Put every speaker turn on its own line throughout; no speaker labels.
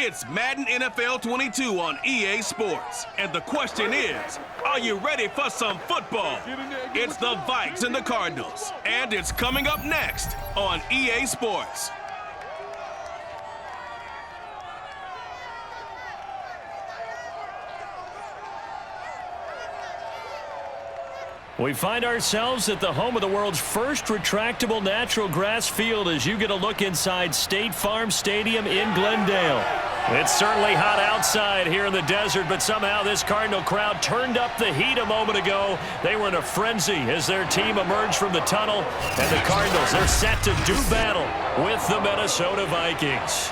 It's Madden NFL 22 on EA Sports. And the question is, are you ready for some football? It's the Vikes and the Cardinals. And it's coming up next on EA Sports.
We find ourselves at the home of the world's first retractable natural grass field as you get a look inside State Farm Stadium in Glendale. It's certainly hot outside here in the desert, but somehow this Cardinal crowd turned up the heat a moment ago. They were in a frenzy as their team emerged from the tunnel, and the Cardinals, they're set to do battle with the Minnesota Vikings.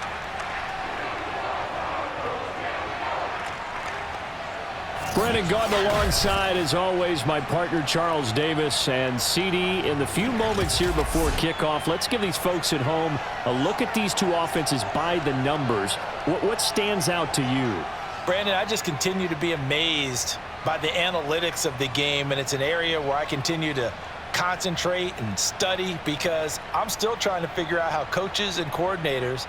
Brennan Gautin alongside, as always, my partner Charles Davis. And CD, in the few moments here before kickoff, let's give these folks at home a look at these two offenses by the numbers. What stands out to you?
Brandon, I just continue to be amazed by the analytics of the game, and it's an area where I continue to concentrate and study because I'm still trying to figure out how coaches and coordinators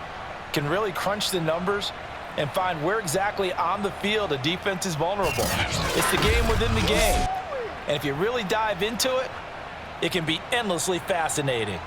can really crunch the numbers and find where exactly on the field a defense is vulnerable. It's the game within the game. And if you really dive into it, it can be endlessly fascinating.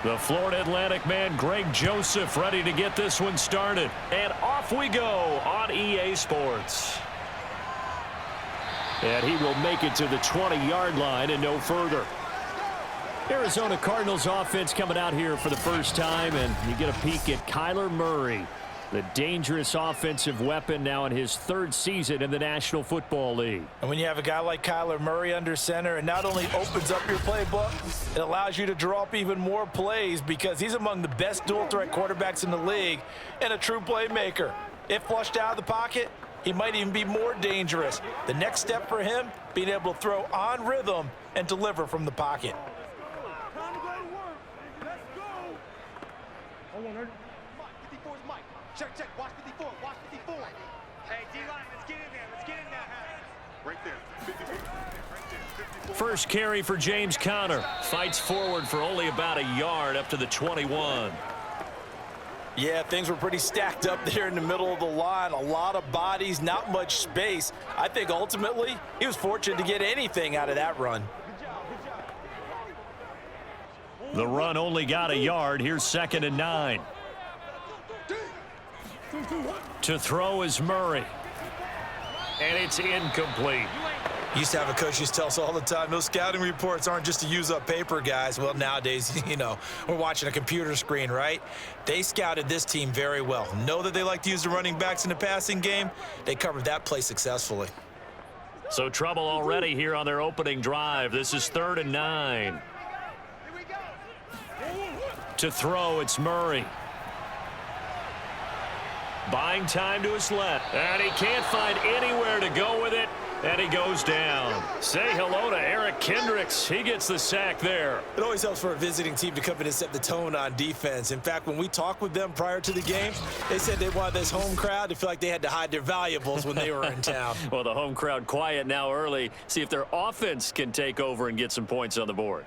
The Florida Atlantic man, Greg Joseph, ready to get this one started. And off we go on EA Sports. And he will make it to the 20-yard line and no further. Arizona Cardinals offense coming out here for the first time, and you get a peek at Kyler Murray, the dangerous offensive weapon now in his third season in the National Football League.
And when you have a guy like Kyler Murray under center, it not only opens up your playbook, it allows you to draw up even more plays because he's among the best dual-threat quarterbacks in the league and a true playmaker. If flushed out of the pocket, he might even be more dangerous. The next step for him, being able to throw on rhythm and deliver from the pocket.
Time to go to work. Let's go. I want her. Mike, 54 is Mike. Check. Watch 54. Watch 54. Hey, D-line, let's get in there. Let's get in there. Right there. 54. Right there. 54.
First carry for James Conner. Fights forward for only about a yard up to the 21.
Yeah, things were pretty stacked up there in the middle of the line. A lot of bodies, not much space. I think ultimately he was fortunate to get anything out of that run.
The run only got a yard. Here's 2nd and 9. To throw is Murray. And it's incomplete.
Used to have a coach used to tell us all the time, those scouting reports aren't just to use up paper, guys. Well, nowadays, we're watching a computer screen, right? They scouted this team very well. Know that they like to use the running backs in the passing game. They covered that play successfully.
So trouble already here on their opening drive. This is 3rd and 9. To throw, it's Murray. Buying time to his left. And he can't find anywhere to go with it. And he goes down. Say hello to Eric Kendricks. He gets the sack there.
It always helps for a visiting team to come in and set the tone on defense. In fact, when we talked with them prior to the game, they said they wanted this home crowd to feel like they had to hide their valuables when they were in town.
Well, the home crowd quiet now early. See if their offense can take over and get some points on the board.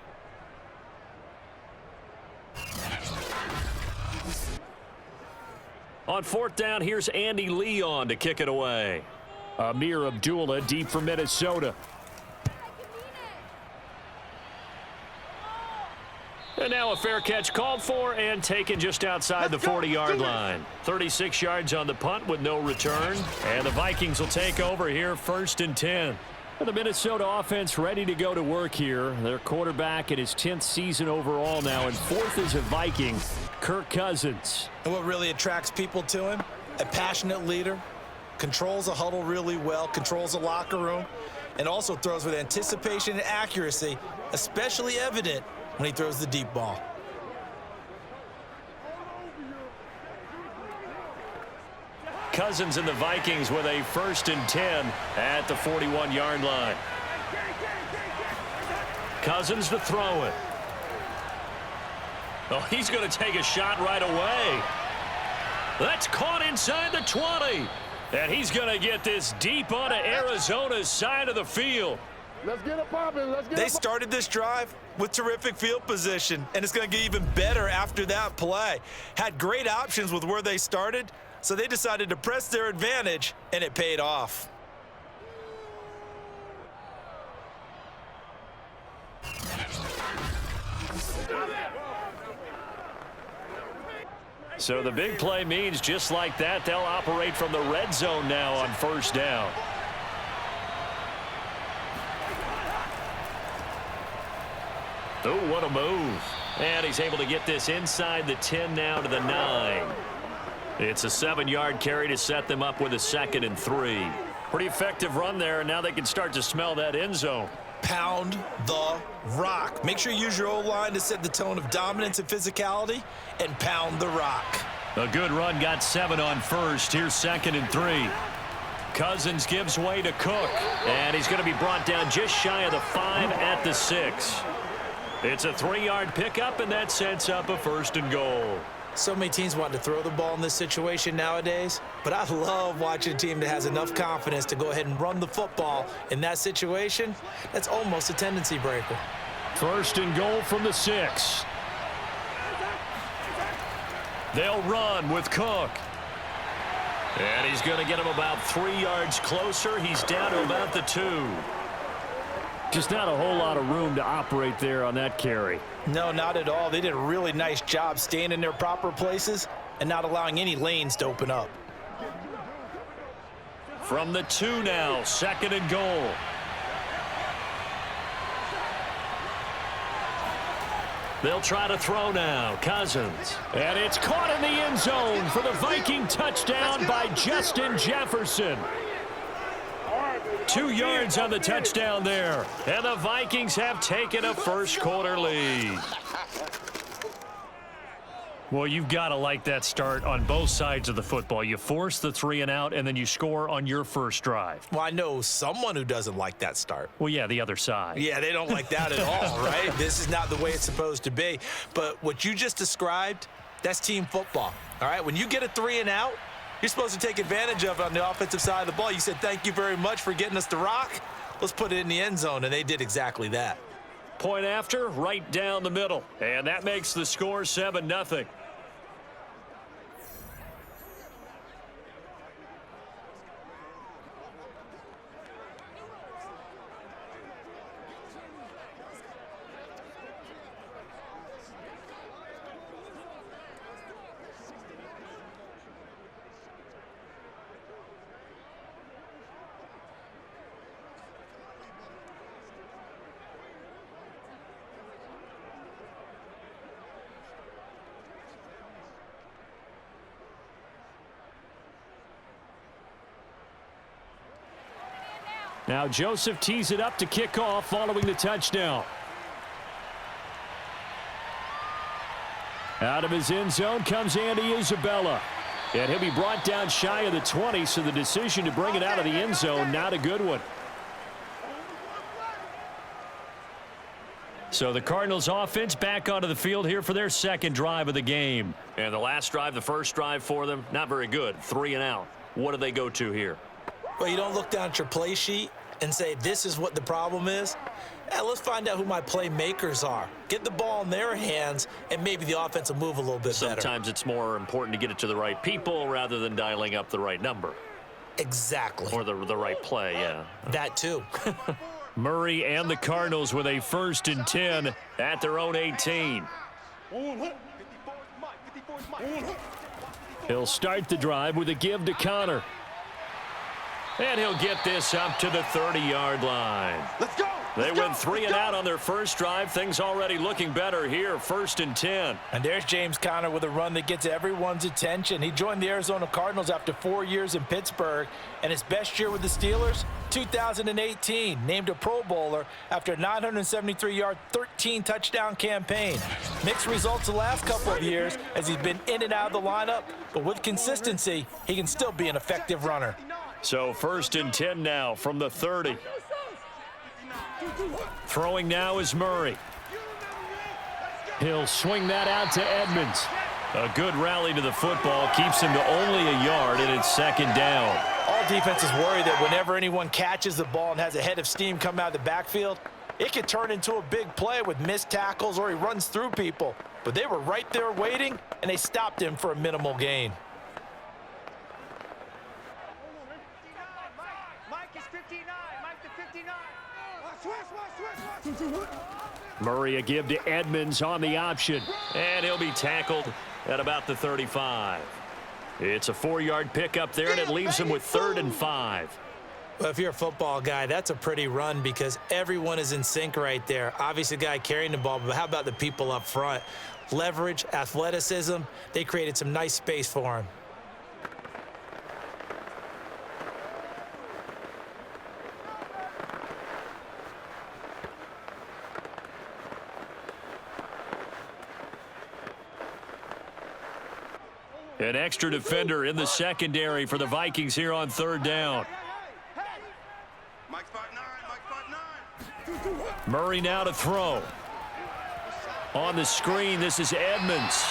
On 4th down, here's Andy Leon to kick it away. Amir Abdullah deep for Minnesota. And now a fair catch called for and taken just outside the 40-yard line. 36 yards on the punt with no return. And the Vikings will take over here 1st and 10. The Minnesota offense ready to go to work here. Their quarterback in his 10th season overall now, and 4th as a Viking, Kirk Cousins.
And what really attracts people to him? A passionate leader, controls a huddle really well, controls the locker room, and also throws with anticipation and accuracy, especially evident when he throws the deep ball.
Cousins and the Vikings with a 1st and 10 at the 41-yard line. Cousins to throw it. Oh, he's going to take a shot right away. That's caught inside the 20. And he's going to get this deep onto Arizona's side of the field.
Let's get it popping.
They started this drive with terrific field position, and it's going to get even better after that play. Had great options with where they started, so they decided to press their advantage, and it paid off.
So the big play means just like that, they'll operate from the red zone now on 1st down. Oh, what a move. And he's able to get this inside the 10 now to the 9. It's a 7-yard carry to set them up with a 2nd and 3. Pretty effective run there, and now they can start to smell that end zone.
Pound the rock. Make sure you use your O-line to set the tone of dominance and physicality, and pound the rock.
A good run, got 7 on 1st. Here's 2nd and 3. Cousins gives way to Cook, and he's going to be brought down just shy of the 5 at the 6. It's a 3-yard pickup, and that sets up a 1st and goal.
So many teams want to throw the ball in this situation nowadays, but I love watching a team that has enough confidence to go ahead and run the football in that situation. That's almost a tendency breaker.
1st and goal from the 6. They'll run with Cook. And he's going to get him about 3 yards closer. He's down to about the 2. Just not a whole lot of room to operate there on that carry.
No, not at all. They did a really nice job staying in their proper places and not allowing any lanes to open up.
From the 2 now, 2nd and goal. They'll try to throw now. Cousins. And it's caught in the end zone for the Viking touchdown by Justin Jefferson. 2 yards on the touchdown there. And the Vikings have taken a 1st quarter lead. Well, you've got to like that start on both sides of the football. You force the 3 and out, and then you score on your first drive.
Well, I know someone who doesn't like that start.
Well, yeah, the other side.
Yeah, they don't like that at all, right? This is not the way it's supposed to be. But what you just described, that's team football, all right? When you get a 3 and out, you're supposed to take advantage of it on the offensive side of the ball. You said, thank you very much for getting us the rock. Let's put it in the end zone, and they did exactly that.
Point after, right down the middle. And that makes the score 7-0. Now Joseph tees it up to kick off following the touchdown. Out of his end zone comes Andy Isabella. And he'll be brought down shy of the 20, so the decision to bring it out of the end zone, not a good one. So the Cardinals offense back onto the field here for their 2nd drive of the game. And the last drive, the first drive for them, not very good. 3 and out. What do they go to here?
Well, you don't look down at your play sheet and say, this is what the problem is. Let's find out who my playmakers are. Get the ball in their hands, and maybe the offense will move a little bit better.
Sometimes it's more important to get it to the right people rather than dialing up the right number.
Exactly.
Or the right play, yeah.
That too.
Murray and the Cardinals with a 1st and 10 at their own 18. He'll start the drive with a give to Connor. And he'll get this up to the 30-yard line.
Let's go.
They went 3 and out on their first drive. Things already looking better here, 1st and 10.
And there's James Conner with a run that gets everyone's attention. He joined the Arizona Cardinals after 4 years in Pittsburgh, and his best year with the Steelers, 2018, named a Pro Bowler after a 973-yard, 13-touchdown campaign. Mixed results the last couple of years as he's been in and out of the lineup, but with consistency, he can still be an effective runner.
So 1st and 10 now from the 30. Throwing now is Murray. He'll swing that out to Edmonds. A good rally to the football keeps him to only a yard, and it's 2nd down.
All defenses worry that whenever anyone catches the ball and has a head of steam come out of the backfield, it can turn into a big play with missed tackles or he runs through people. But they were right there waiting, and they stopped him for a minimal gain.
Mike is 59. Mike the 59.
Murray a give to Edmonds on the option, and he'll be tackled at about the 35. It's a 4-yard pickup there, and it leaves him with 3rd and 5.
Well, if you're a football guy, that's a pretty run because everyone is in sync right there. Obviously, the guy carrying the ball, but how about the people up front? Leverage, athleticism, they created some nice space for him.
An extra defender in the secondary for the Vikings here on 3rd down.
Mike's 5'9", Mike's 5'9".
Murray now to throw. On the screen, this is Edmonds.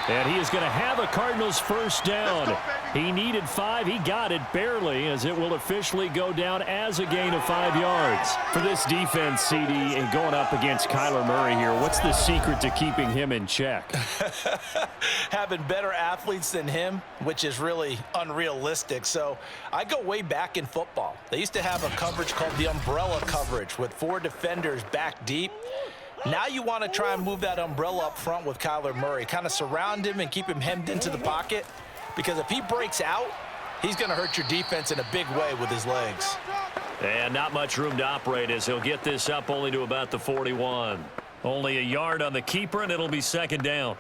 And he is going to have a Cardinals 1st down. He needed 5. He got it barely, as it will officially go down as a gain of 5 yards. For this defense, CD, and going up against Kyler Murray here, what's the secret to keeping him in check?
Having better athletes than him, which is really unrealistic. So I go way back in football. They used to have a coverage called the umbrella coverage with 4 defenders back deep. Now you want to try and move that umbrella up front with Kyler Murray. Kind of surround him and keep him hemmed into the pocket. Because if he breaks out, he's going to hurt your defense in a big way with his legs.
And not much room to operate as he'll get this up only to about the 41. Only a yard on the keeper, and it'll be 2nd down.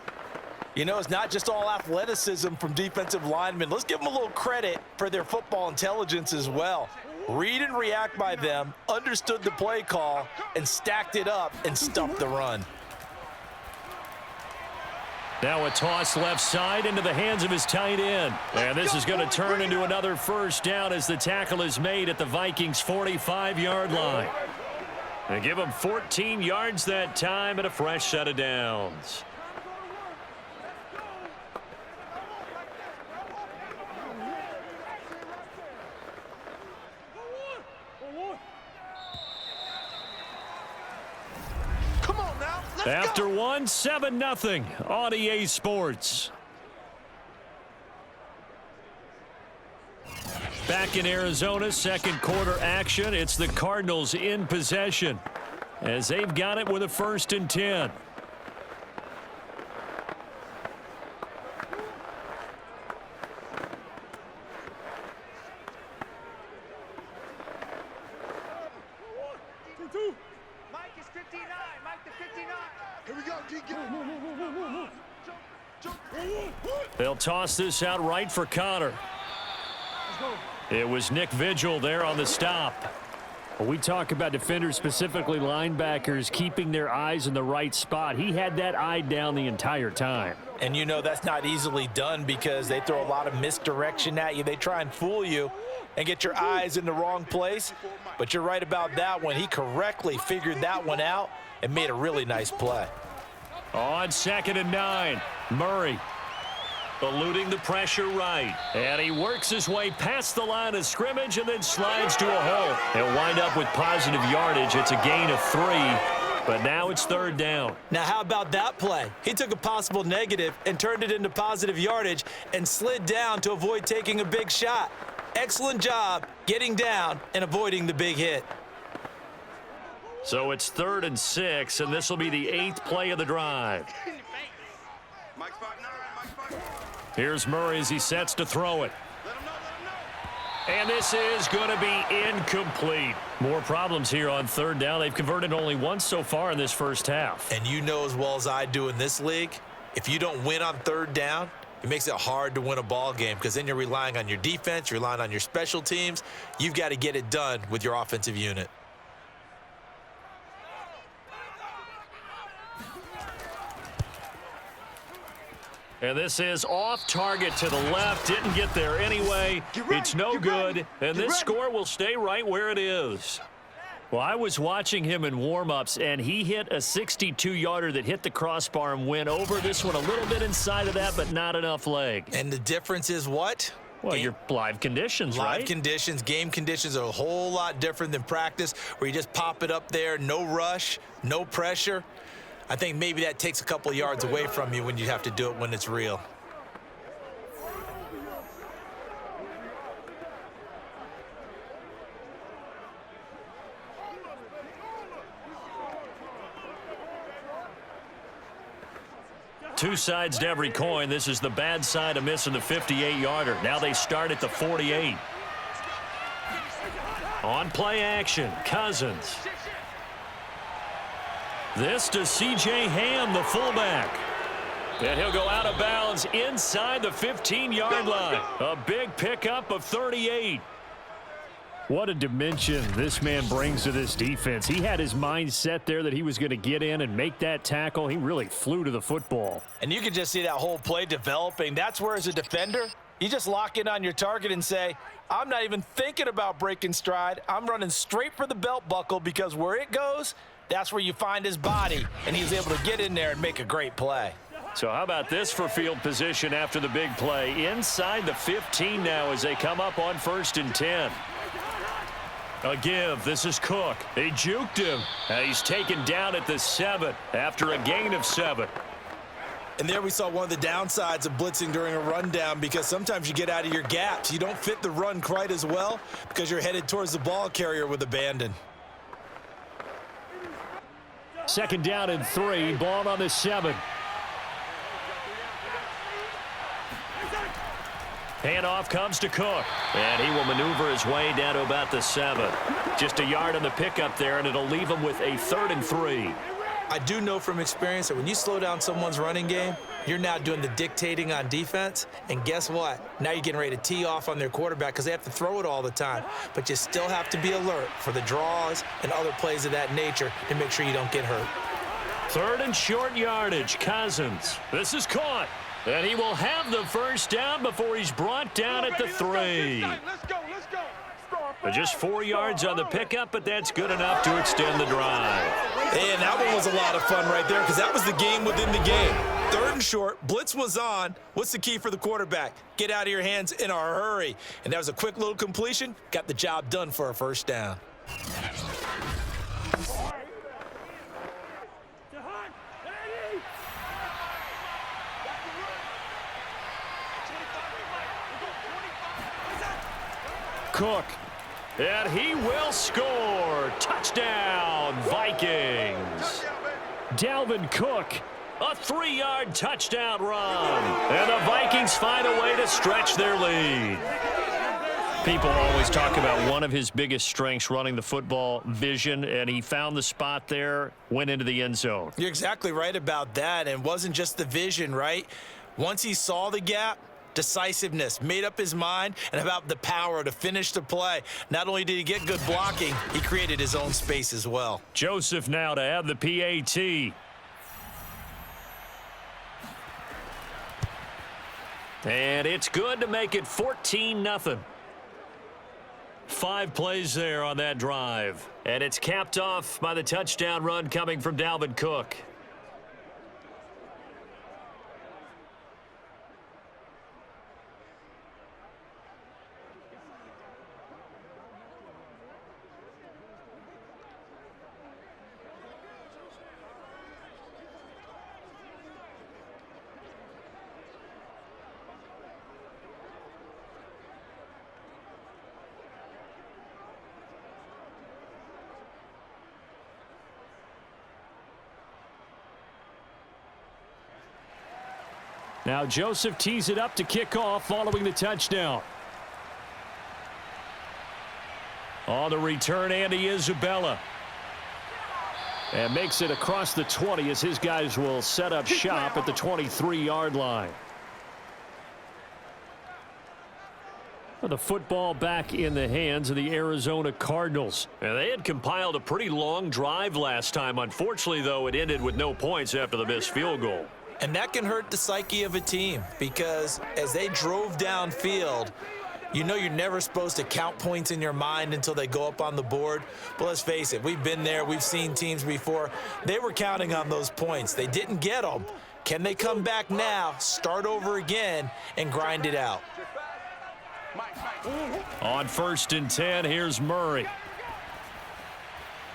You know, it's not just all athleticism from defensive linemen. Let's give them a little credit for their football intelligence as well. Read and react by them, understood the play call, and stacked it up and stuffed the run.
Now a toss left side into the hands of his tight end. And this is going to turn into another 1st down as the tackle is made at the Vikings' 45-yard line. They give him 14 yards that time and a fresh set of downs. After one, 7-0 on EA Sports. Back in Arizona, 2nd quarter action. It's the Cardinals in possession as they've got it with a 1st and 10.
Mike is 59. Mike the 59. Here we go.
They'll toss this out right for Connor. It was Nick Vigil there on the stop. When we talk about defenders, specifically linebackers, keeping their eyes in the right spot, he had that eye down the entire time.
And you know that's not easily done because they throw a lot of misdirection at you. They try and fool you and get your eyes in the wrong place. But you're right about that one. He correctly figured that one out and made a really nice play.
On 2nd and 9, Murray eluding the pressure right. And he works his way past the line of scrimmage and then slides to a hole. He'll wind up with positive yardage. It's a gain of 3, but now it's 3rd down.
Now, how about that play? He took a possible negative and turned it into positive yardage and slid down to avoid taking a big shot. Excellent job getting down and avoiding the big hit.
So it's 3rd and 6, and this will be the 8th play of the drive. Here's Murray as he sets to throw it. And this is going to be incomplete. More problems here on third down. They've converted only once so far in this first half.
And you know as well as I do in this league, if you don't win on third down, it makes it hard to win a ball game because then you're relying on your defense, you're relying on your special teams. You've got to get it done with your offensive unit.
And this is off target to the left. Didn't get there anyway. It's no good. And this score will stay right where it is. Well, I was watching him in warm-ups, and he hit a 62-yarder that hit the crossbar and went over. This one a little bit inside of that, but not enough leg.
And the difference is what?
Well, your live conditions, right?
Live conditions, game conditions are a whole lot different than practice, where you just pop it up there, no rush, no pressure. I think maybe that takes a couple of yards away from you when you have to do it when it's real.
Two sides to every coin. This is the bad side of missing the 58-yarder. Now they start at the 48. On play action, Cousins. This to C.J. Ham, the fullback. And he'll go out of bounds inside the 15-yard line. A big pickup of 38. What a dimension this man brings to this defense. He had his mind set there that he was going to get in and make that tackle. He really flew to the football.
And you can just see that whole play developing. That's where, as a defender, you just lock in on your target and say, I'm not even thinking about breaking stride. I'm running straight for the belt buckle because where it goes, that's where you find his body, and he's able to get in there and make a great play.
So how about this for field position after the big play? Inside the 15 now as they come up on 1st and 10. A give. This is Cook. They juked him. He's taken down at the 7 after a gain of 7.
And there we saw one of the downsides of blitzing during a rundown because sometimes you get out of your gaps. You don't fit the run quite as well because you're headed towards the ball carrier with abandon.
2nd down and 3. Ball on the 7. Handoff comes to Cook. And he will maneuver his way down to about the 7. Just a yard on the pickup there, and it'll leave him with a 3rd and 3.
I do know from experience that when you slow down someone's running game, you're now doing the dictating on defense. And guess what? Now you're getting ready to tee off on their quarterback because they have to throw it all the time. But you still have to be alert for the draws and other plays of that nature to make sure you don't get hurt.
3rd and short yardage. Cousins. This is caught. And he will have the first down before he's brought down at the 3.
Let's go.
Just 4 yards on the pickup, but that's good enough to extend the drive.
And that one was a lot of fun right there because that was the game within the game. 3rd and short, blitz was on. What's the key for the quarterback? Get out of your hands in a hurry. And that was a quick little completion. Got the job done for a first down.
Cook. And he will score. Touchdown, Vikings. Dalvin Cook, a 3-yard touchdown run. And the Vikings find a way to stretch their lead. People always talk about one of his biggest strengths running the football, vision, and he found the spot there, went into the end zone.
You're exactly right about that. And it wasn't just the vision, right? Once he saw the gap, decisiveness, made up his mind, and about the power to finish the play. Not only did he get good blocking, he created his own space as well.
Joseph now to have the PAT. And it's good to make it 14-0. 5 plays there on that drive. And it's capped off by the touchdown run coming from Dalvin Cook. Now Joseph tees it up to kick off following the touchdown. On the return, Andy Isabella. And makes it across the 20 as his guys will set up shop at the 23-yard line. The football back in the hands of the Arizona Cardinals. And they had compiled a pretty long drive last time. Unfortunately, though, it ended with no points after the missed field goal.
And that can hurt the psyche of a team because as they drove downfield, you know you're never supposed to count points in your mind until they go up on the board. But let's face it, we've been there. We've seen teams before. They were counting on those points. They didn't get them. Can they come back now, start over again, and grind it out?
On 1st and 10, here's Murray.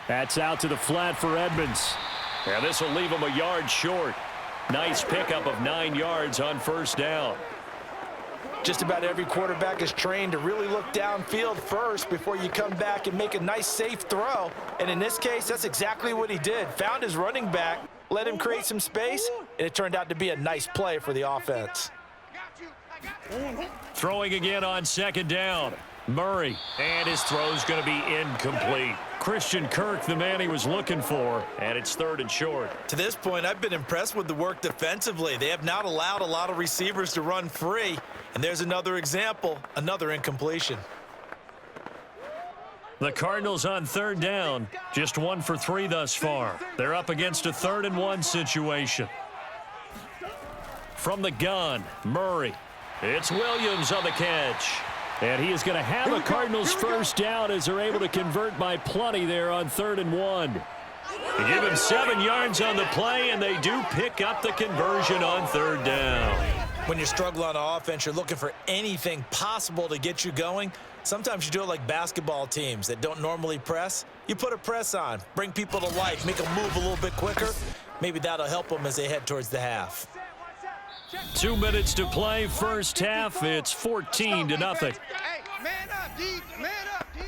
That's out to the flat for Edmonds. And this will leave him a yard short. Nice pickup of 9 yards on 1st down.
Just about every quarterback is trained to really look downfield first before you come back and make a nice, safe throw. And in this case, that's exactly what he did. Found his running back, let him create some space, and it turned out to be a nice play for the offense.
Throwing again on 2nd down. Murray, and his throw's going to be incomplete. Christian Kirk, the man he was looking for, and it's 3rd and short.
To this point, I've been impressed with the work defensively. They have not allowed a lot of receivers to run free, and there's another example, another incompletion.
The Cardinals on 3rd down, just 1 for 3 thus far. They're up against a 3rd and 1 situation. From the gun, Murray. It's Williams on the catch. And he is going to have a Cardinals 1st down as they're able to convert by plenty there on 3rd and 1. They give him 7 yards on the play, and they do pick up the conversion on 3rd down.
When you struggle on offense, you're looking for anything possible to get you going. Sometimes you do it like basketball teams that don't normally press. You put a press on, bring people to life, make them move a little bit quicker. Maybe that'll help them as they head towards the half.
2 minutes to play, 1st half. It's 14-0.
Hey, man up, D. Man up, D.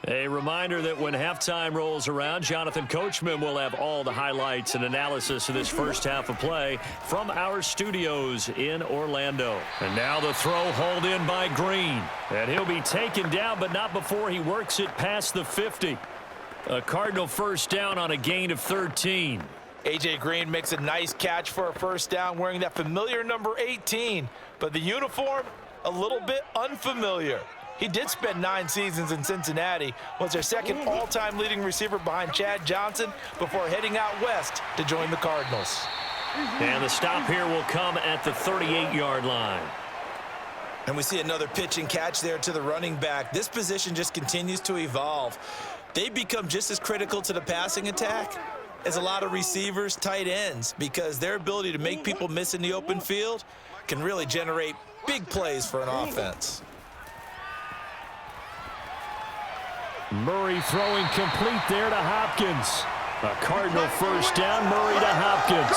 A reminder that when halftime rolls around, Jonathan Coachman will have all the highlights and analysis of this 1st half of play from our studios in Orlando. And now the throw hauled in by Green. And he'll be taken down, but not before he works it past the 50. A Cardinal 1st down on a gain of 13.
A.J. Green makes a nice catch for a 1st down wearing that familiar number 18. But the uniform, a little bit unfamiliar. He did spend 9 seasons in Cincinnati, was their 2nd all-time leading receiver behind Chad Johnson before heading out west to join the Cardinals.
And the stop here will come at the 38-yard line.
And we see another pitch and catch there to the running back. This position just continues to evolve. They become just as critical to the passing attack as a lot of receivers, tight ends, because their ability to make people miss in the open field can really generate big plays for an offense.
Murray throwing complete there to Hopkins. A Cardinal 1st down, Murray to Hopkins.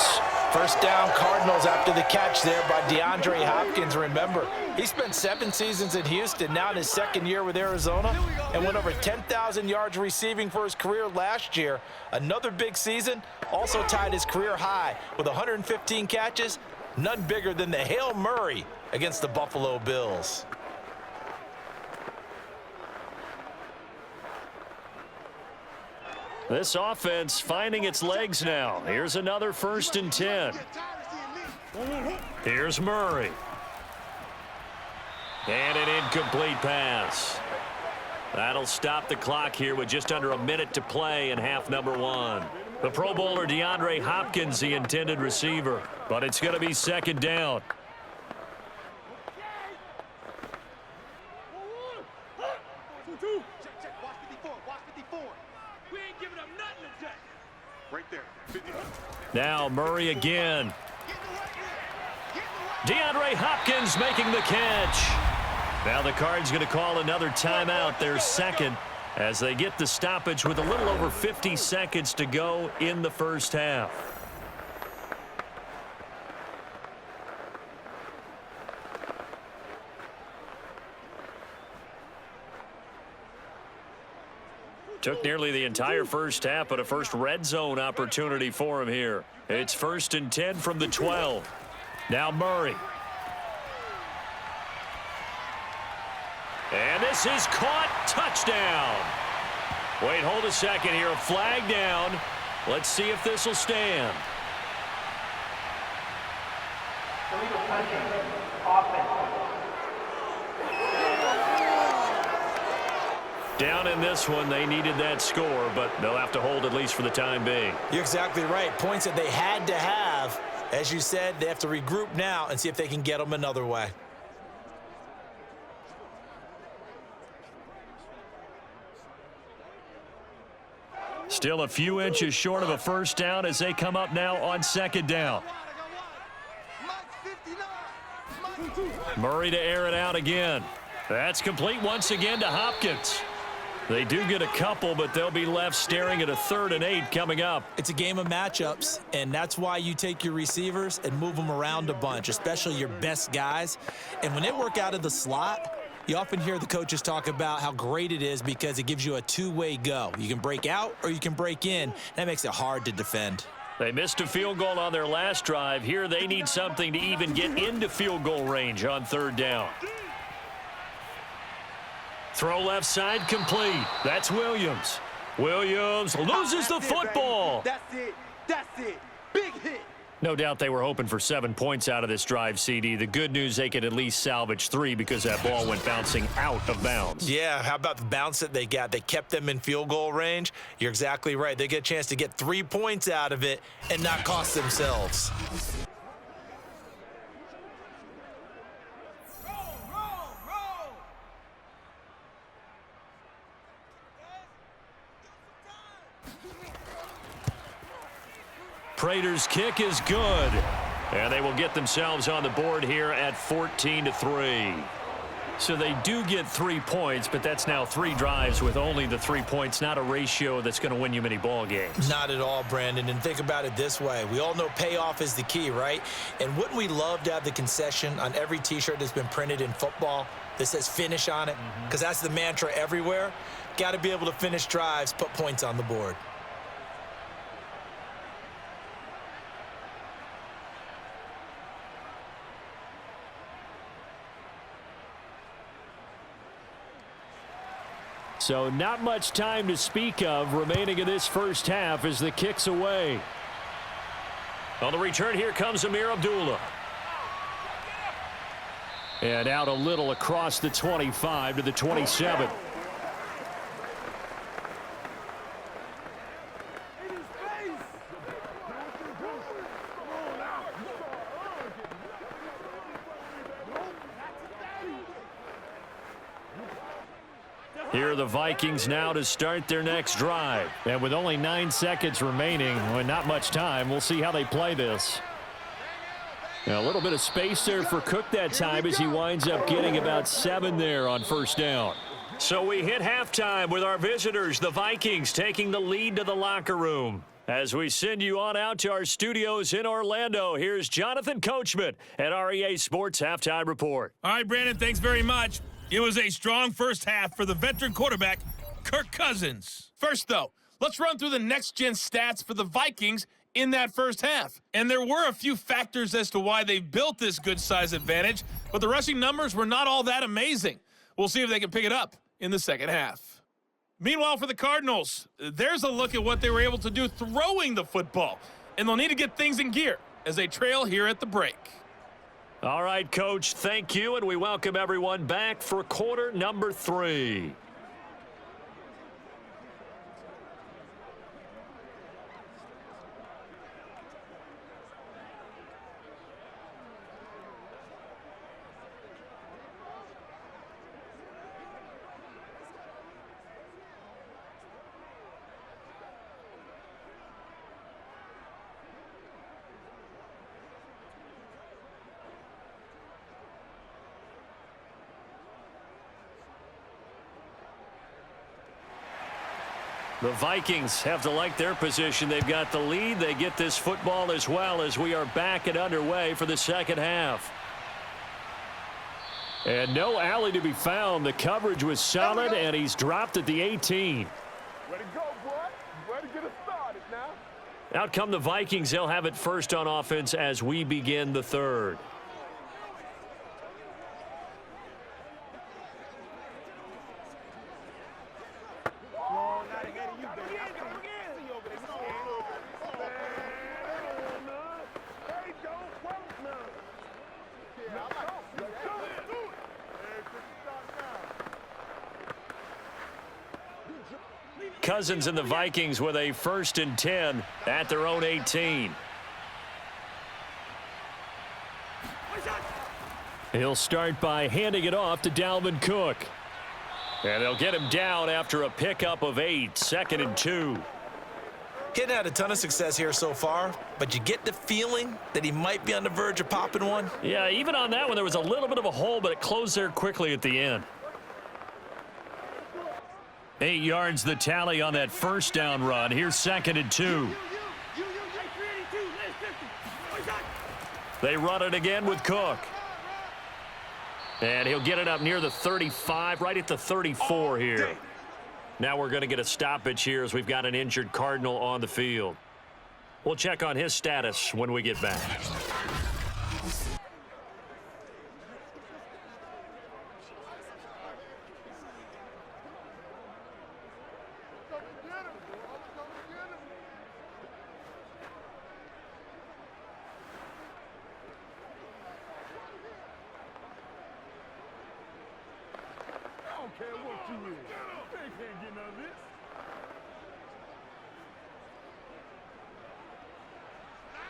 1st down, Cardinals after the catch there by DeAndre Hopkins. Remember, he spent 7 seasons in Houston, now in his 2nd year with Arizona, and went over 10,000 yards receiving for his career last year. Another big season, also tied his career high with 115 catches, none bigger than the Hail Murray against the Buffalo Bills.
This offense finding its legs now. Here's another 1st and 10. Here's Murray. And an incomplete pass. That'll stop the clock here with just under a minute to play in half number 1. The Pro Bowler DeAndre Hopkins, the intended receiver. But it's going to be 2nd down. Now Murray again. DeAndre Hopkins making the catch. Now the Cards going to call another timeout, their 2nd, as they get the stoppage with a little over 50 seconds to go in the 1st half. Took nearly the entire first half, but a first red zone opportunity for him here. It's 1st and 10 from the 12. Now Murray. And this is caught. Touchdown. Wait, hold a second here. A flag down. Let's see if this will stand. Down in this one, they needed that score, but they'll have to hold at least for the time being.
You're exactly right. Points that they had to have. As you said, they have to regroup now and see if they can get them another way.
Still a few inches short of a first down as they come up now on 2nd down. Murray to air it out again. That's complete once again to Hopkins. They do get a couple, but they'll be left staring at a 3rd and 8 coming up.
It's a game of matchups, and that's why you take your receivers and move them around a bunch, especially your best guys. And when they work out of the slot, you often hear the coaches talk about how great it is because it gives you a two-way go. You can break out or you can break in. That makes it hard to defend.
They missed a field goal on their last drive. Here they need something to even get into field goal range on 3rd down. Throw left side complete. That's Williams. Williams loses the football.
That's it. That's it. Big hit.
No doubt they were hoping for 7 points out of this drive, CD. The good news, they could at least salvage 3 because that ball went bouncing out of bounds.
Yeah, how about the bounce that they got? They kept them in field goal range. You're exactly right. They get a chance to get 3 points out of it and not cost themselves.
Prater's kick is good. And they will get themselves on the board here at 14-3. So they do get 3 points, but that's now 3 drives with only the 3 points, not a ratio that's going to win you many ball games.
Not at all, Brandon. And think about it this way. We all know payoff is the key, right? And wouldn't we love to have the concession on every T-shirt that's been printed in football that says finish on it? Because that's the mantra everywhere. Got to be able to finish drives, put points on the board.
So not much time to speak of remaining in this first half as the kick's away. On the return, here comes Amir Abdullah. And out a little across the 25 to the 27. Here are the Vikings now to start their next drive. And with only 9 seconds remaining, and not much time, we'll see how they play this. Now, a little bit of space there for Cook that time as he winds up getting about 7 there on first down. So we hit halftime with our visitors, the Vikings, taking the lead to the locker room. As we send you on out to our studios in Orlando, here's Jonathan Coachman at REA Sports Halftime Report.
All right, Brandon, thanks very much. It was a strong first half for the veteran quarterback, Kirk Cousins. First, though, let's run through the next-gen stats for the Vikings in that first half. And there were a few factors as to why they built this good size advantage, but the rushing numbers were not all that amazing. We'll see if they can pick it up in the second half. Meanwhile, for the Cardinals, there's a look at what they were able to do throwing the football, and they'll need to get things in gear as they trail here at the break.
All right, Coach, thank you, and we welcome everyone back for quarter number 3. The Vikings have to like their position. They've got the lead. They get this football as well as we are back and underway for the second half. And no alley to be found. The coverage was solid, and he's dropped at the 18. Out come the Vikings. They'll have it first on offense as we begin the third. Cousins and the Vikings with a 1st and 10 at their own 18. He'll start by handing it off to Dalvin Cook. And they'll get him down after a pickup of 8, 2nd and 2.
He hadn't had a ton of success here so far, but you get the feeling that he might be on the verge of popping one.
Yeah, even on that one, there was a little bit of a hole, but it closed there quickly at the end. 8 yards the tally on that 1st down run. Here's 2nd and 2. They run it again with Cook. And he'll get it up near the 35, right at the 34 here. Now we're going to get a stoppage here as we've got an injured Cardinal on the field. We'll check on his status when we get back.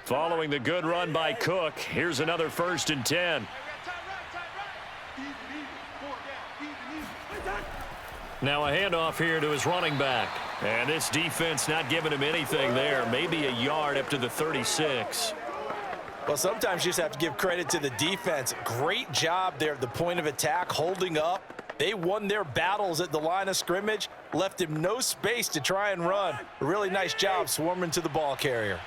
Following the good run by Cook, here's another 1st and 10. Now a handoff here to his running back. And this defense not giving him anything there. Maybe a yard up to the 36.
Well, sometimes you just have to give credit to the defense. Great job there at the point of attack, holding up. They won their battles at the line of scrimmage, left him no space to try and run. A really nice job swarming to the ball carrier.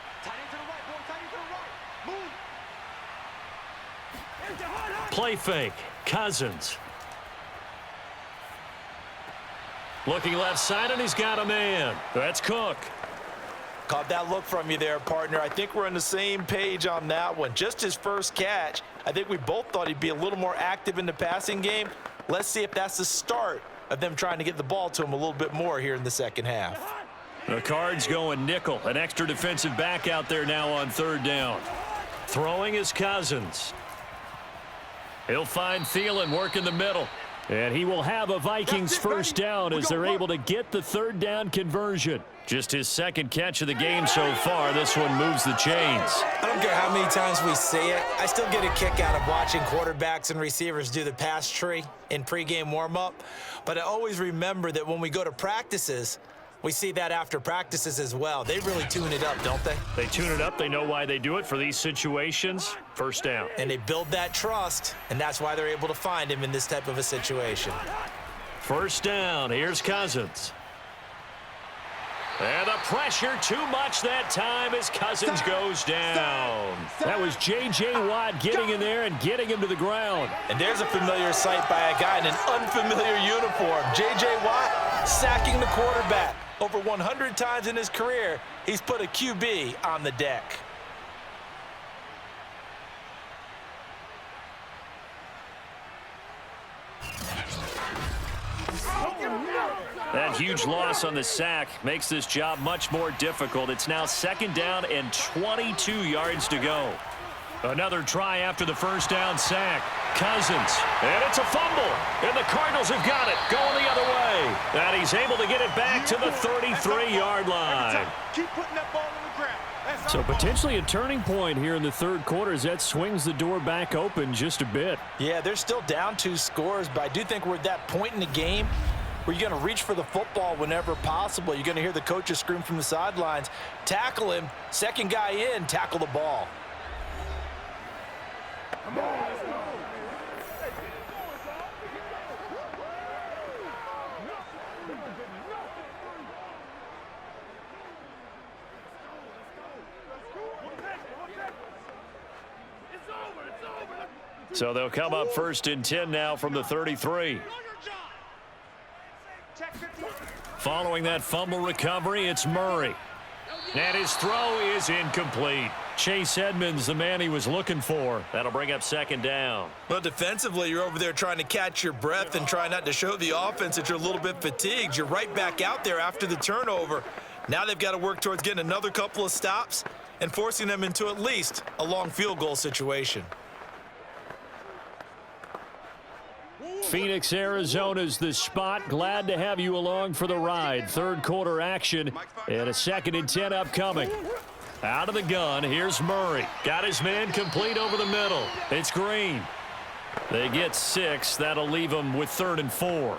Play fake. Cousins. Looking left side, and he's got a man. That's Cook.
Caught that look from you there, partner. I think we're on the same page on that one. Just his first catch. I think we both thought he'd be a little more active in the passing game. Let's see if that's the start of them trying to get the ball to him a little bit more here in the second half.
The Cards going nickel. An extra defensive back out there now on 3rd down. Throwing is Cousins. He'll find Thielen working the middle. And he will have a Vikings 1st down as they're able to get the 3rd down conversion. Just his 2nd catch of the game so far. This one moves the chains.
I don't care how many times we say it. I still get a kick out of watching quarterbacks and receivers do the pass tree in pregame warm-up. But I always remember that when we go to practices, we see that after practices as well. They really tune it up, don't they?
They tune it up. They know why they do it for these situations. 1st down.
And they build that trust, and that's why they're able to find him in this type of a situation.
1st down. Here's Cousins. And the pressure too much that time as Cousins goes down. That was J.J. Watt getting in there and getting him to the ground.
And there's a familiar sight by a guy in an unfamiliar uniform. J.J. Watt sacking the quarterback. Over 100 times in his career, he's put a QB on the deck.
That huge loss on the sack makes this job much more difficult. It's now 2nd down and 22 yards to go. Another try after the 1st down sack. Cousins, and it's a fumble. And the Cardinals have got it, going the other way. And he's able to get it back to the 33-yard line.
Keep putting that ball on the ground.
So potentially a turning point here in the 3rd quarter as that swings the door back open just a bit.
Yeah, they're still down 2 scores, but I do think we're at that point in the game where you're going to reach for the football whenever possible. You're going to hear the coaches scream from the sidelines, tackle him, 2nd guy in, tackle the ball.
Come on, let's go.
So they'll come up 1st and 10 now from the 33. Following that fumble recovery, it's Murray. And his throw is incomplete. Chase Edmonds, the man he was looking for. That'll bring up second down.
Well, defensively, you're over there trying to catch your breath and try not to show the offense that you're a little bit fatigued. You're right back out there after the turnover. Now they've got to work towards getting another couple of stops and forcing them into at least a long field goal situation.
Phoenix, Arizona's the spot. Glad to have you along for the ride. Third quarter action and a 2nd and 10 upcoming. Out of the gun, here's Murray. Got his man complete over the middle. It's Green. They get 6. That'll leave them with 3rd and 4.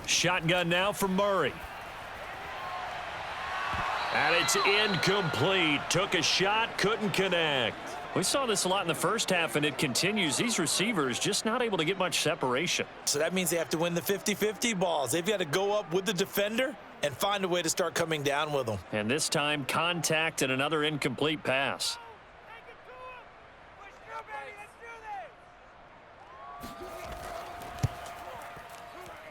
Shotgun now for Murray. And it's incomplete. Took a shot, couldn't connect. We saw this a lot in the first half, and it continues. These receivers just not able to get much separation.
So that means they have to win the 50-50 balls. They've got to go up with the defender and find a way to start coming down with them.
And this time, contact and another incomplete pass.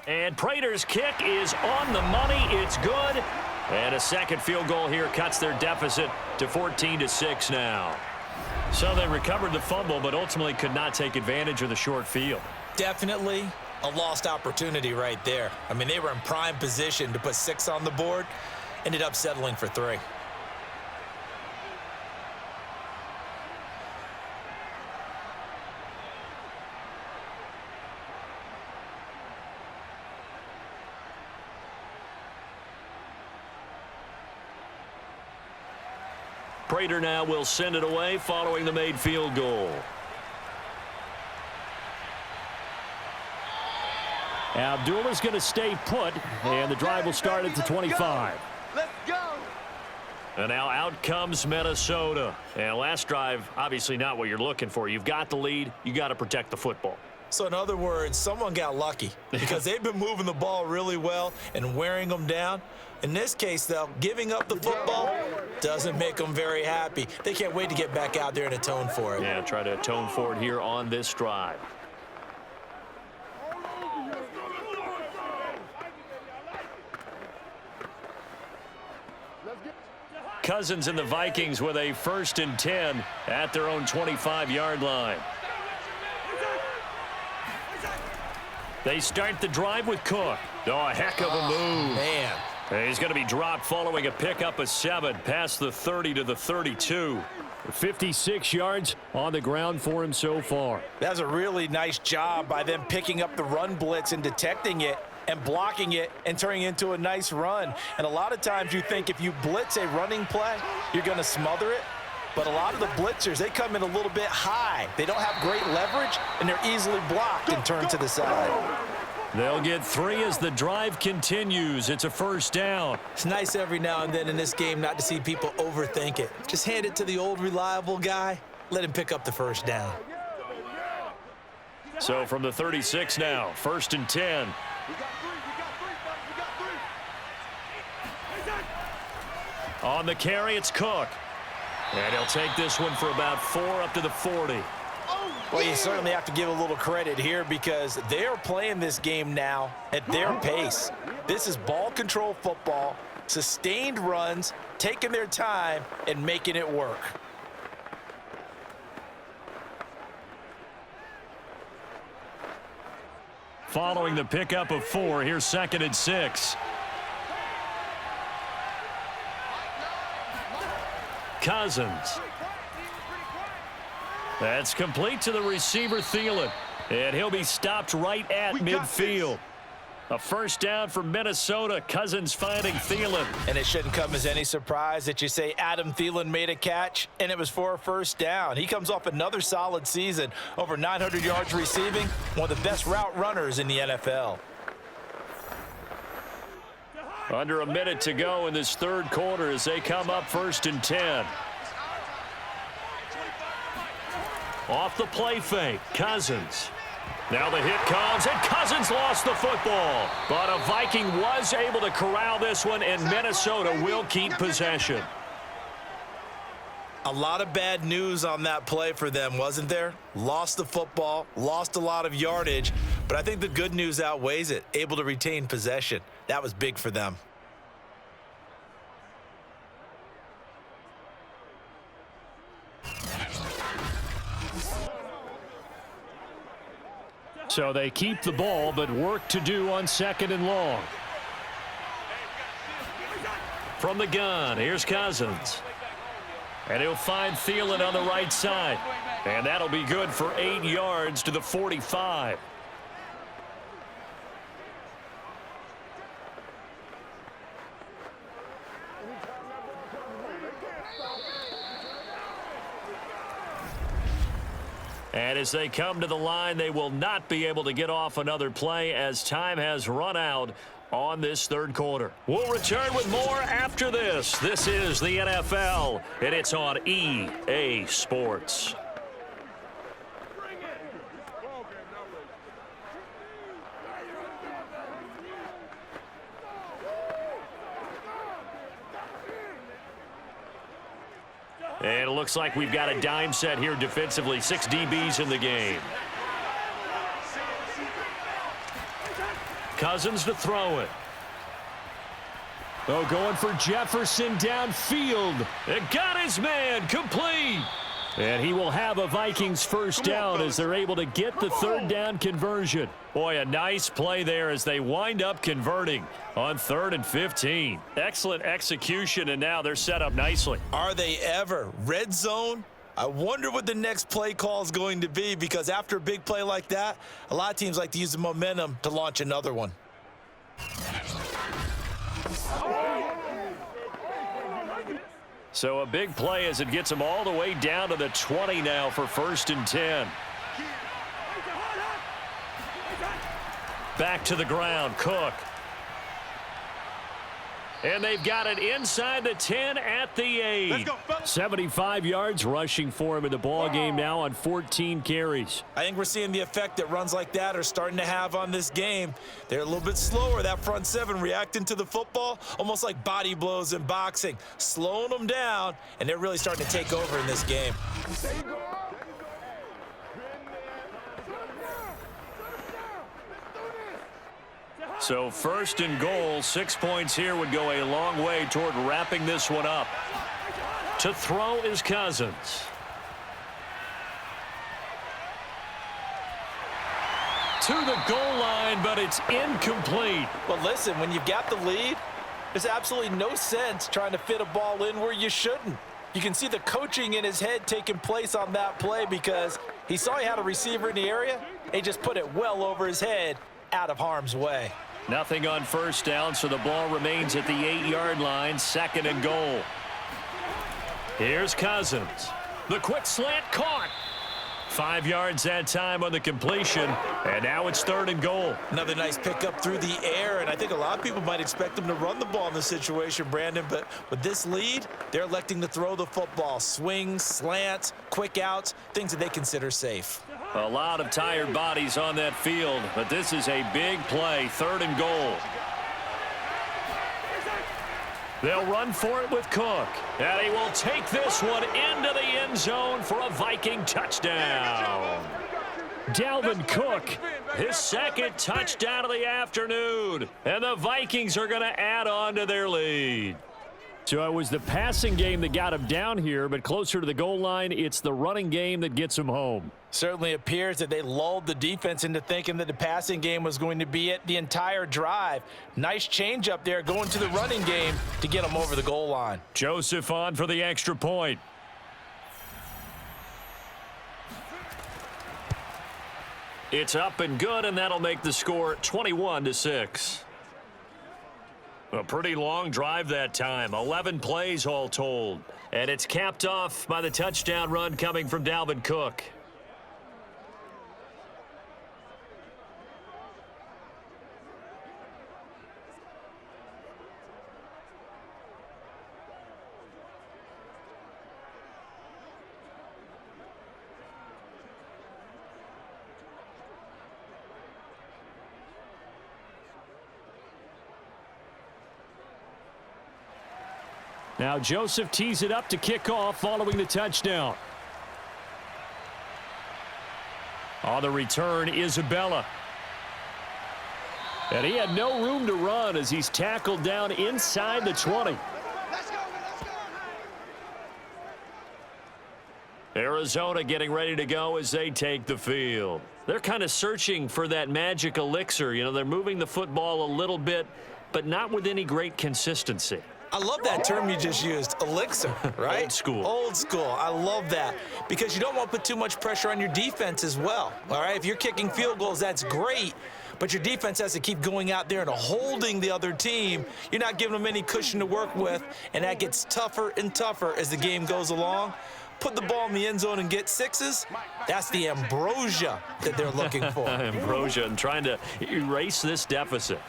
And Prater's kick is on the money. It's good. And a second field goal here cuts their deficit to 14-6 now. So they recovered the fumble, but ultimately could not take advantage of the short field.
Definitely a lost opportunity right there. I mean, they were in prime position to put 6 on the board. Ended up settling for 3.
Prater now will send it away following the made field goal. Abdullah's going to stay put, and the drive will start at the 25.
Let's go.
And now out comes Minnesota. And last drive, obviously not what you're looking for. You've got the lead. You got to protect the football.
So in other words, someone got lucky because they've been moving the ball really well and wearing them down. In this case, though, giving up the football doesn't make them very happy. They can't wait to get back out there and atone for it.
Yeah, try to atone for it here on this drive. Cousins and the Vikings with a 1st and 10 at their own 25-yard line. They start the drive with Cook. Oh, a heck of a move.
Man.
He's going to be dropped following a pickup of 7 past the 30 to the 32. 56 yards on the ground for him so far.
That's a really nice job by them picking up the run blitz and detecting it and blocking it and turning it into a nice run. And a lot of times you think if you blitz a running play, you're going to smother it. But a lot of the blitzers, they come in a little bit high. They don't have great leverage, and they're easily blocked and turned to the side.
They'll get 3 as the drive continues. It's a 1st down.
It's nice every now and then in this game not to see people overthink it. Just hand it to the old reliable guy. Let him pick up the 1st down.
So from the 36 now, 1st and 10. On the carry, it's Cook. And he'll take this one for about 4 up to the 40.
Well, you certainly have to give a little credit here because they are playing this game now at their pace. This is ball control football, sustained runs, taking their time, and making it work.
Following the pickup of 4, here's 2nd and 6. Cousins. That's complete to the receiver, Thielen. And he'll be stopped right at midfield. A 1st down for Minnesota. Cousins finding Thielen.
And it shouldn't come as any surprise that you say Adam Thielen made a catch, and it was for a 1st down. He comes off another solid season, over 900 yards receiving, one of the best route runners in the NFL.
Under a minute to go in this 3rd quarter as they come up 1st and 10. Off the play fake, Cousins. Now the hit comes, and Cousins lost the football. But a Viking was able to corral this one, and Minnesota will keep possession.
A lot of bad news on that play for them, wasn't there? Lost the football, lost a lot of yardage, but I think the good news outweighs it. Able to retain possession. That was big for them.
So they keep the ball, but work to do on 2nd and long. From the gun, here's Cousins. And he'll find Thielen on the right side. And that'll be good for 8 yards to the 45. And as they come to the line, they will not be able to get off another play as time has run out on this 3rd quarter. We'll return with more after this. This is the NFL, and it's on EA Sports. And it looks like we've got a dime set here defensively. 6 DBs in the game. Cousins to throw it. Oh, going for Jefferson downfield. It got his man complete. And he will have a Vikings first down as they're able to get the 3rd down conversion. Boy, a nice play there as they wind up converting on 3rd and 15. Excellent execution, and now they're set up nicely.
Are they ever? Red zone? I wonder what the next play call is going to be, because after a big play like that, a lot of teams like to use the momentum to launch another one.
So a big play as it gets them all the way down to the 20 now for 1st and 10. Back to the ground, Cook. And they've got it inside the 10 at the 8. 75 yards rushing for him in the ball game now on 14 carries.
I think we're seeing the effect that runs like that are starting to have on this game. They're a little bit slower, that front 7 reacting to the football, almost like body blows in boxing, slowing them down, and they're really starting to take over in this game.
So 1st and goal, 6 points here would go a long way toward wrapping this one up. To throw is Cousins. To the goal line, but it's incomplete.
But listen, when you've got the lead, there's absolutely no sense trying to fit a ball in where you shouldn't. You can see the coaching in his head taking place on that play because he saw he had a receiver in the area. He just put it well over his head, out of harm's way.
Nothing on 1st down, so the ball remains at the 8-yard line, 2nd and goal. Here's Cousins. The quick slant caught. 5 yards that time on the completion, and now it's 3rd and goal.
Another nice pickup through the air, and I think a lot of people might expect them to run the ball in this situation, Brandon, but with this lead, they're electing to throw the football. Swings, slants, quick outs, things that they consider safe.
A lot of tired bodies on that field, but this is a big play, 3rd and goal. They'll run for it with Cook, and he will take this one into the end zone for a Viking touchdown. Dalvin Cook, his 2nd touchdown of the afternoon, and the Vikings are going to add on to their lead. So it was the passing game that got him down here, but closer to the goal line, it's the running game that gets him home.
Certainly appears that they lulled the defense into thinking that the passing game was going to be it the entire drive. Nice change up there going to the running game to get them over the goal line.
Joseph on for the extra point. It's up and good, and that'll make the score 21-6. A pretty long drive that time, 11 plays all told. And it's capped off by the touchdown run coming from Dalvin Cook. Now Joseph tees it up to kick off following the touchdown. On the return, Isabella. And he had no room to run as he's tackled down inside the 20. Arizona getting ready to go as they take the field. They're kind of searching for that magic elixir. You know, they're moving the football a little bit, but not with any great consistency.
I love that term you just used, elixir, right?
Old school.
Old school. I love that because you don't want to put too much pressure on your defense as well, all right? If you're kicking field goals, that's great, but your defense has to keep going out there and holding the other team. You're not giving them any cushion to work with, and that gets tougher and tougher as the game goes along. Put the ball in the end zone and get sixes, that's the ambrosia that they're looking for.
Ambrosia and trying to erase this deficit.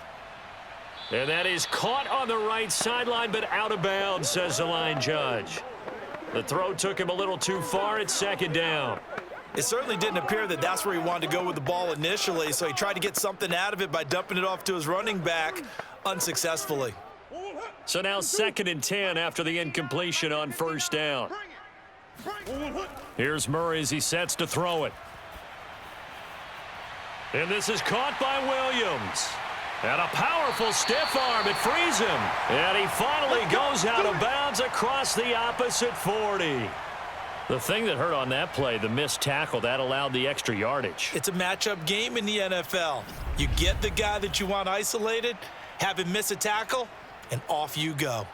And that is caught on the right sideline, but out of bounds, says the line judge. The throw took him a little too far. It's second down.
It certainly didn't appear that that's where he wanted to go with the ball initially, so he tried to get something out of it by dumping it off to his running back unsuccessfully.
So now 2nd and 10 after the incompletion on first down. Here's Murray as he sets to throw it. And this is caught by Williams. And a powerful stiff arm. It frees him. And he finally goes out of bounds across the opposite 40. The thing that hurt on that play, the missed tackle, that allowed the extra yardage.
It's a matchup game in the NFL. You get the guy that you want isolated, have him miss a tackle, and off you go.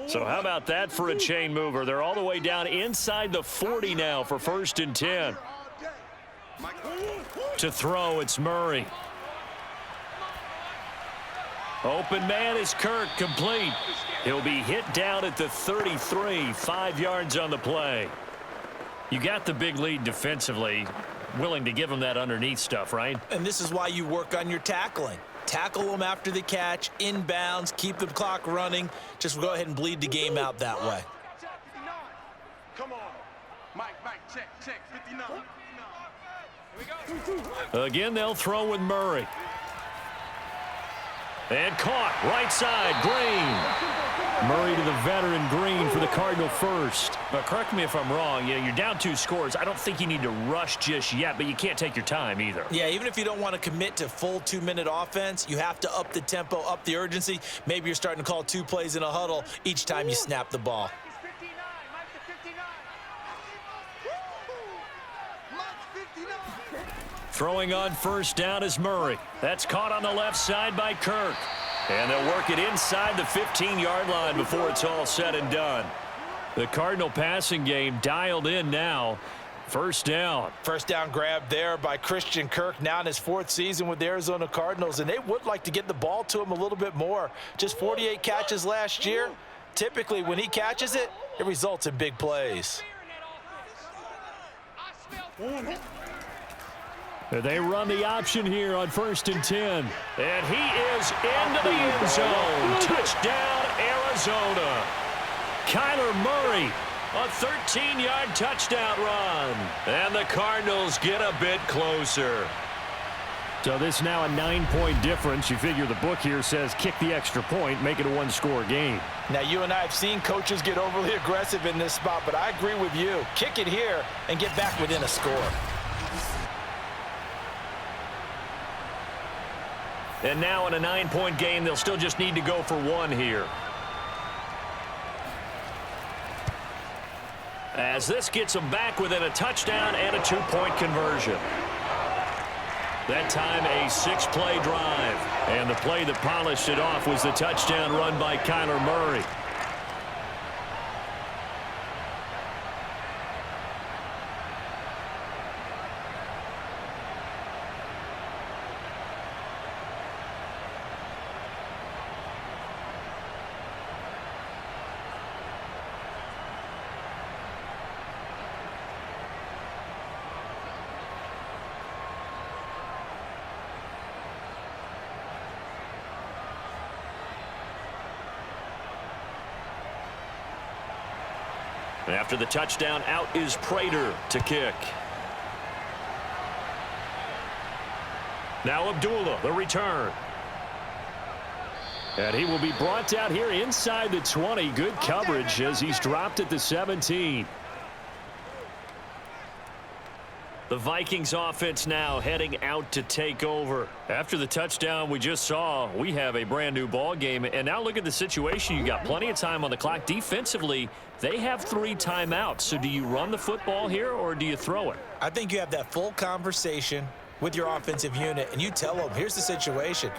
So how about that for a chain mover? They're all the way down inside the 40 now for 1st and 10. To throw, it's Murray. Open man is Kirk, complete. He'll be hit down at the 33, 5 yards on the play. You got the big lead defensively, willing to give him that underneath stuff, right?
And this is why you work on your tackling. Tackle them after the catch, inbounds, keep the clock running. Just go ahead and bleed the game out that way.
Come on. Mike, check, 59.
Again, they'll throw with Murray. And caught, right side, Green. Murray to the veteran Green for the Cardinal first. But correct me if I'm wrong, you're down 2 scores. I don't think you need to rush just yet, but you can't take your time either.
Yeah, even if you don't want to commit to full 2-minute offense, you have to up the tempo, up the urgency. Maybe you're starting to call 2 plays in a huddle each time you snap the ball.
Throwing on first down is Murray. That's caught on the left side by Kirk. And they'll work it inside the 15-yard line before it's all said and done. The Cardinal passing game dialed in now. First down.
First down grab there by Christian Kirk, now in his 4th season with the Arizona Cardinals, and they would like to get the ball to him a little bit more. Just 48 catches last year. Typically, when he catches it, it results in big plays.
They run the option here on 1st and 10. And he is into the end zone. Touchdown, Arizona. Kyler Murray, a 13-yard touchdown run. And the Cardinals get a bit closer. So this is now a 9-point difference. You figure the book here says kick the extra point, make it a 1-score game.
Now, you and I have seen coaches get overly aggressive in this spot, but I agree with you. Kick it here and get back within a score.
And now in a 9-point game, they'll still just need to go for 1 here. As this gets them back within a touchdown and a 2-point conversion. That time a 6-play drive. And the play that polished it off was the touchdown run by Kyler Murray. After the touchdown, out is Prater to kick. Now Abdullah, the return. And he will be brought down here inside the 20. Good coverage as he's dropped at the 17. The Vikings offense now heading out to take over. After the touchdown we just saw, we have a brand new ball game. And now look at the situation. You got plenty of time on the clock. Defensively, they have 3 timeouts. So do you run the football here or do you throw it?
I think you have that full conversation with your offensive unit, and you tell them, here's the situation.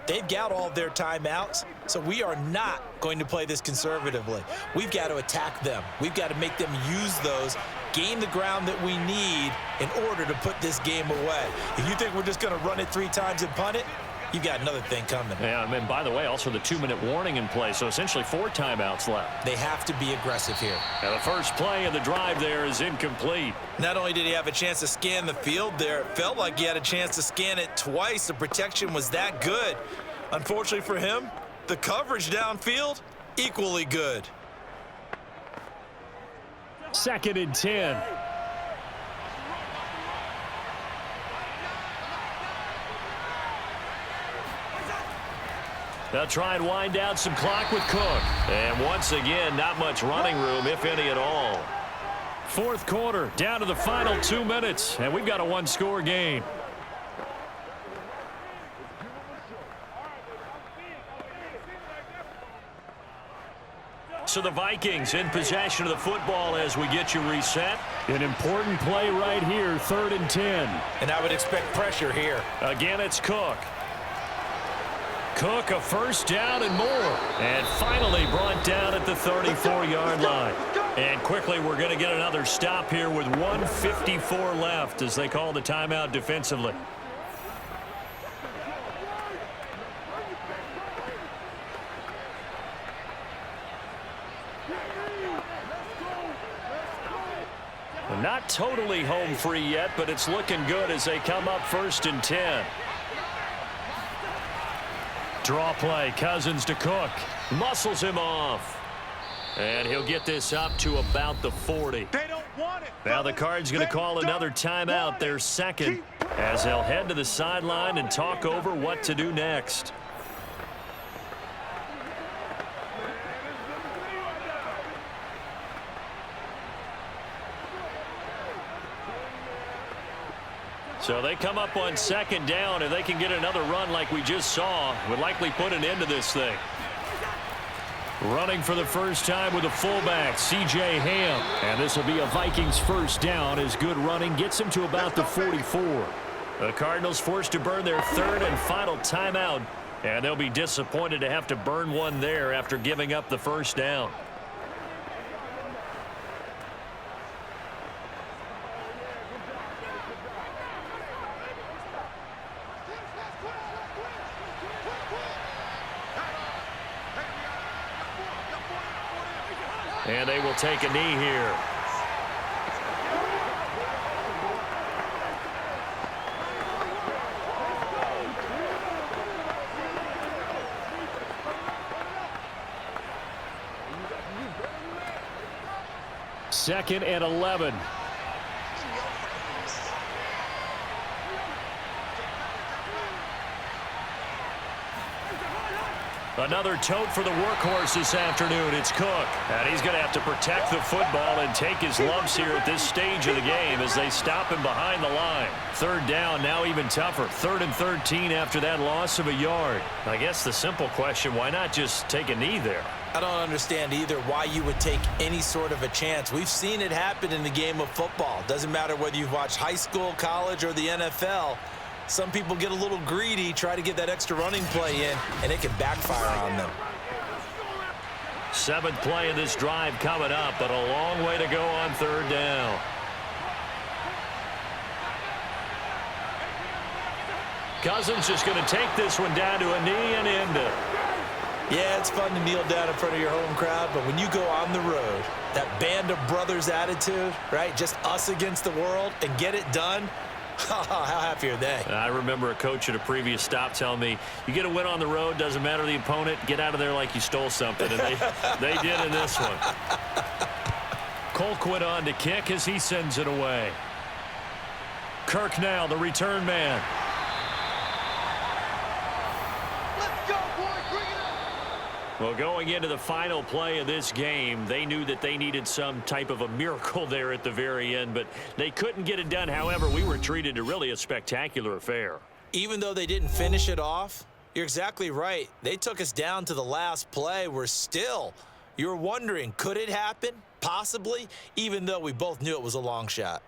They've got all of their timeouts, so we are not going to play this conservatively. We've got to attack them. We've got to make them use those, gain the ground that we need in order to put this game away. If you think we're just going to run it 3 times and punt it, you've got another thing coming.
Yeah, and by the way, also the 2-minute warning in play, so essentially 4 timeouts left.
They have to be aggressive here.
Now the first play of the drive there is incomplete.
Not only did he have a chance to scan the field there, it felt like he had a chance to scan it twice. The protection was that good. Unfortunately for him, the coverage downfield, equally good.
2nd and 10. They'll try and wind down some clock with Cook. And once again, not much running room, if any at all. 4th quarter, down to the final 2 minutes, and we've got a 1-score game. So the Vikings in possession of the football as we get you reset. An important play right here, 3rd and 10.
And I would expect pressure here.
Again, it's Cook. Cook, a first down and more. And finally brought down at the 34-yard line. And quickly, we're going to get another stop here with 1:54 left as they call the timeout defensively. Not totally home free yet, but it's looking good as they come up 1st and 10. Draw play, Cousins to Cook. Muscles him off. And he'll get this up to about the 40.
They don't want it.
Now the Cards going to call another timeout, their 2nd, as they'll head to the sideline and talk over what to do next. So they come up on 2nd down. If they can get another run like we just saw, would likely put an end to this thing. Running for the first time with a fullback, C.J. Ham. And this will be a Vikings first down as good running gets him to about the 44. The Cardinals forced to burn their 3rd and final timeout. And they'll be disappointed to have to burn one there after giving up the first down. And they will take a knee here. Second and 11. Another tote for the workhorse this afternoon. It's Cook. And he's going to have to protect the football and take his lumps here at this stage of the game as they stop him behind the line. 3rd down, now even tougher. 3rd and 13 after that loss of a yard. I guess the simple question, why not just take a knee there?
I don't understand either why you would take any sort of a chance. We've seen it happen in the game of football. Doesn't matter whether you've watched high school, college, or the NFL. Some people get a little greedy, try to get that extra running play in, and it can backfire on them.
7th play of this drive coming up, but a long way to go on 3rd down. Cousins just going to take this one down to a knee and end it.
Yeah, it's fun to kneel down in front of your home crowd, but when you go on the road, that band of brothers attitude, right, just us against the world, and get it done, how happy are they?
I remember a coach at a previous stop telling me, you get a win on the road, doesn't matter the opponent, get out of there like you stole something. And they did in this one. Colquitt on to kick as he sends it away. Kirk now, the return man. Well, going into the final play of this game, they knew that they needed some type of a miracle there at the very end, but they couldn't get it done. However, we were treated to really a spectacular affair.
Even though they didn't finish it off, you're exactly right. They took us down to the last play. You're wondering, could it happen? Possibly, even though we both knew it was a long shot.